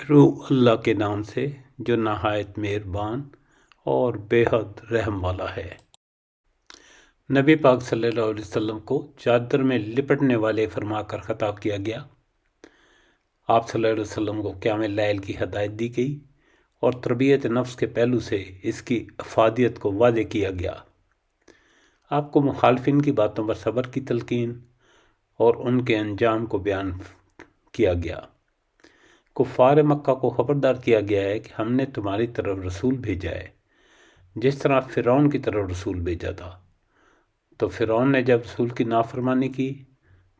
شروع اللہ کے نام سے جو نہایت مہربان اور بے حد رحم والا ہے۔ نبی پاک صلی اللہ علیہ وسلم کو چادر میں لپٹنے والے فرما کر خطاب کیا گیا۔ آپ صلی اللہ علیہ وسلم کو قیام اللیل کی ہدایت دی گئی اور تربیت نفس کے پہلو سے اس کی افادیت کو واضح کیا گیا۔ آپ کو مخالفین کی باتوں پر صبر کی تلقین اور ان کے انجام کو بیان کیا گیا۔ کفار مکہ کو خبردار کیا گیا ہے کہ ہم نے تمہاری طرف رسول بھیجا ہے، جس طرح فرعون کی طرف رسول بھیجا تھا۔ تو فرعون نے جب رسول کی نافرمانی کی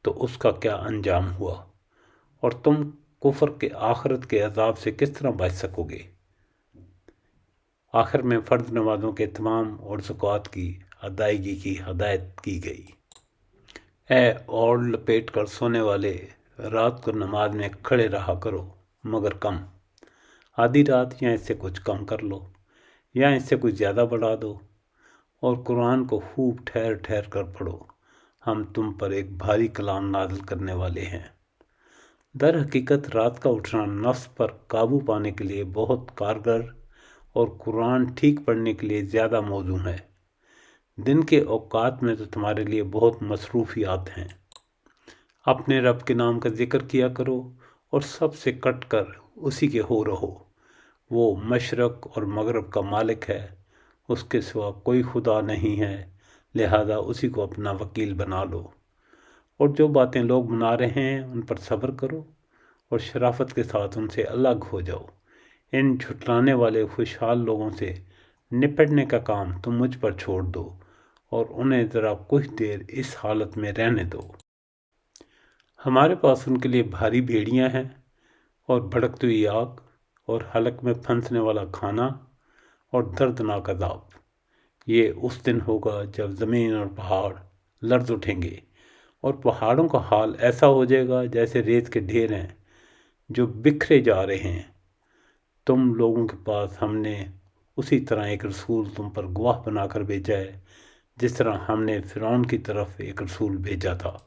تو اس کا کیا انجام ہوا، اور تم کفر کے آخرت کے عذاب سے کس طرح بچ سکو گے۔ آخر میں فرض نمازوں کے اہتمام اور زکوٰۃ کی ادائیگی کی ہدایت کی گئی۔ اے اوڑھ لپیٹ کر سونے والے، رات کو نماز میں کھڑے رہا کرو، مگر کم، آدھی رات یا اس سے کچھ کم کر لو یا اس سے کچھ زیادہ بڑھا دو، اور قرآن کو خوب ٹھہر ٹھہر کر پڑھو، ہم تم پر ایک بھاری کلام نازل کرنے والے ہیں۔ در حقیقت رات کا اٹھنا نفس پر قابو پانے کے لیے بہت کارگر اور قرآن ٹھیک پڑھنے کے لیے زیادہ موزوں ہے۔ دن کے اوقات میں تو تمہارے لیے بہت مصروفیات ہیں۔ اپنے رب کے نام کا ذکر کیا کرو اور سب سے کٹ کر اسی کے ہو رہو۔ وہ مشرق اور مغرب کا مالک ہے، اس کے سوا کوئی خدا نہیں ہے، لہذا اسی کو اپنا وکیل بنا لو۔ اور جو باتیں لوگ بنا رہے ہیں ان پر صبر کرو اور شرافت کے ساتھ ان سے الگ ہو جاؤ۔ ان جھٹلانے والے خوشحال لوگوں سے نپٹنے کا کام تم مجھ پر چھوڑ دو اور انہیں ذرا کچھ دیر اس حالت میں رہنے دو۔ ہمارے پاس ان کے لیے بھاری بھیڑیاں ہیں اور بھڑکتی ہوئی آگ اور حلق میں پھنسنے والا کھانا اور دردناک عذاب۔ یہ اس دن ہوگا جب زمین اور پہاڑ لرز اٹھیں گے اور پہاڑوں کا حال ایسا ہو جائے گا جیسے ریت کے ڈھیر ہیں جو بکھرے جا رہے ہیں۔ تم لوگوں کے پاس ہم نے اسی طرح ایک رسول تم پر گواہ بنا کر بھیجا ہے، جس طرح ہم نے فرعون کی طرف ایک رسول بھیجا تھا۔